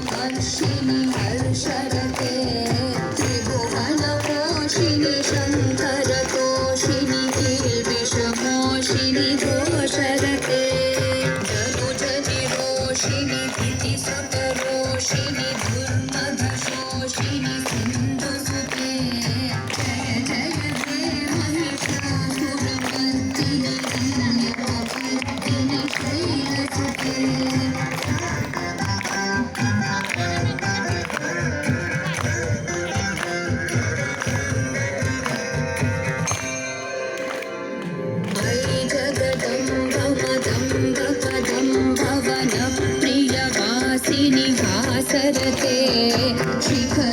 हर्षिणि हर्षरते त्रिभुवनपोषिणि शङ्करतोषिणि किल्बिषमोषिणि घोषरते धनुजनिरोषिणि धितिसुतरोषिणि दुर्मधशोषिणि सिन्धुसुते जय जय हे महिषासुरमर्दिनि रम्यकपर्दिनि शैलसुते भवनप्रियवासिनि हासरते शिखर